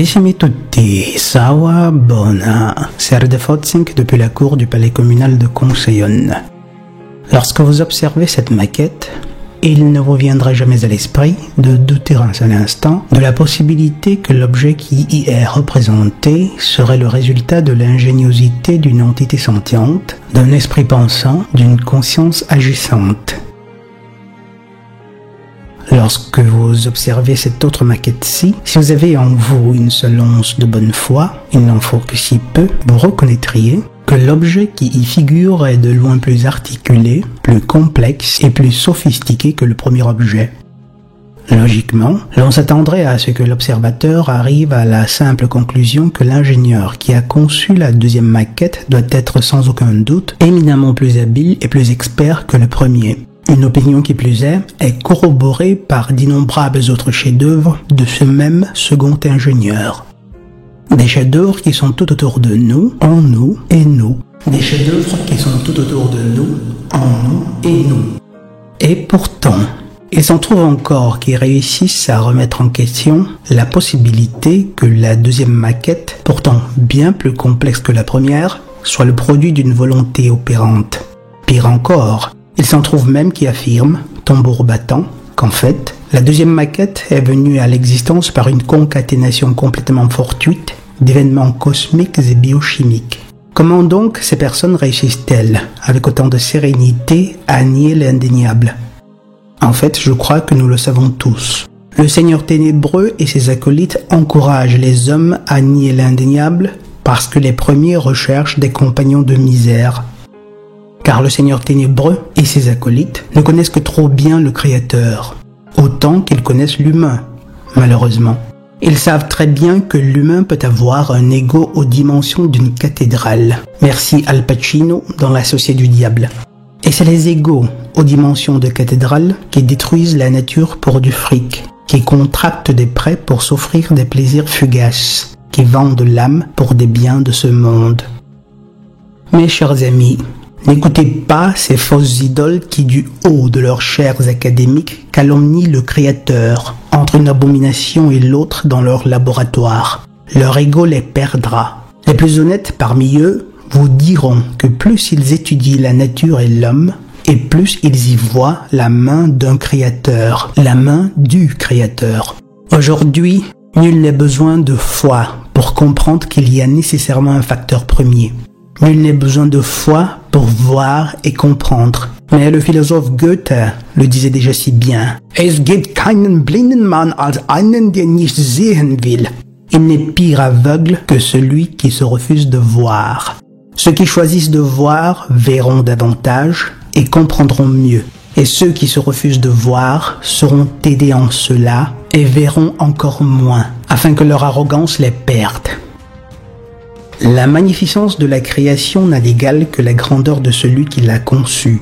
Carissimi tutti, sawa bona, Serre de Fotzink depuis la cour du palais communal de Conseillonne. Lorsque vous observez cette maquette, il ne vous viendra jamais à l'esprit de douter un seul instant de la possibilité que l'objet qui y est représenté serait le résultat de l'ingéniosité d'une entité sentiente, d'un esprit pensant, d'une conscience agissante. Lorsque vous observez cette autre maquette-ci, si vous avez en vous une seule once de bonne foi, il n'en faut que si peu, vous reconnaîtriez que l'objet qui y figure est de loin plus articulé, plus complexe et plus sophistiqué que le premier objet. Logiquement, l'on s'attendrait à ce que l'observateur arrive à la simple conclusion que l'ingénieur qui a conçu la deuxième maquette doit être sans aucun doute éminemment plus habile et plus expert que le premier. Une opinion qui plus est corroborée par d'innombrables autres chefs-d'œuvre de ce même second ingénieur. Des chefs-d'œuvre qui sont tout autour de nous, en nous et nous. Des chefs-d'œuvre qui sont tout autour de nous, en nous et nous. Et pourtant, il s'en trouve encore qui réussissent à remettre en question la possibilité que la deuxième maquette, pourtant bien plus complexe que la première, soit le produit d'une volonté opérante. Pire encore, il s'en trouve même qui affirment, tambour battant, qu'en fait, la deuxième maquette est venue à l'existence par une concaténation complètement fortuite d'événements cosmiques et biochimiques. Comment donc ces personnes réussissent-elles, avec autant de sérénité, à nier l'indéniable ? En fait, je crois que nous le savons tous. Le Seigneur ténébreux et ses acolytes encouragent les hommes à nier l'indéniable parce que les premiers recherchent des compagnons de misère. Car le Seigneur ténébreux et ses acolytes ne connaissent que trop bien le Créateur, autant qu'ils connaissent l'humain, malheureusement. Ils savent très bien que l'humain peut avoir un ego aux dimensions d'une cathédrale. Merci Al Pacino dans L'Associé du diable. Et c'est les égos aux dimensions de cathédrale qui détruisent la nature pour du fric, qui contractent des prêts pour s'offrir des plaisirs fugaces, qui vendent l'âme pour des biens de ce monde. Mes chers amis, n'écoutez pas ces fausses idoles qui, du haut de leurs chairs académiques, calomnient le Créateur, entre une abomination et l'autre dans leur laboratoire. Leur ego les perdra. Les plus honnêtes parmi eux vous diront que plus ils étudient la nature et l'homme, et plus ils y voient la main d'un Créateur, la main du Créateur. Aujourd'hui, nul n'est besoin de foi pour comprendre qu'il y a nécessairement un facteur premier. Nul n'est besoin de foi pour voir et comprendre. Mais le philosophe Goethe le disait déjà si bien. Es gibt keinen blinden Mann als einen, der nicht sehen will. Il n'est pire aveugle que celui qui se refuse de voir. Ceux qui choisissent de voir verront davantage et comprendront mieux. Et ceux qui se refusent de voir seront aidés en cela et verront encore moins, afin que leur arrogance les perde. La magnificence de la création n'a d'égal que la grandeur de celui qui l'a conçue.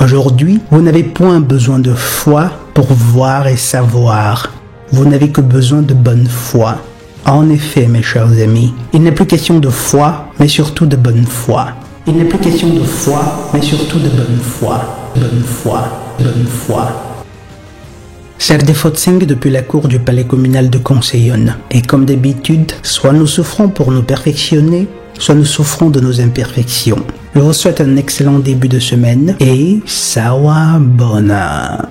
Aujourd'hui, vous n'avez point besoin de foi pour voir et savoir. Vous n'avez que besoin de bonne foi. En effet, mes chers amis, il n'est plus question de foi, mais surtout de bonne foi. Il n'est plus question de foi, mais surtout de bonne foi. Bonne foi, bonne foi. Serre de Fotzink depuis la cour du palais communal de Conseillonne. Et comme d'habitude, soit nous souffrons pour nous perfectionner, soit nous souffrons de nos imperfections. Je vous souhaite un excellent début de semaine et sawa bona.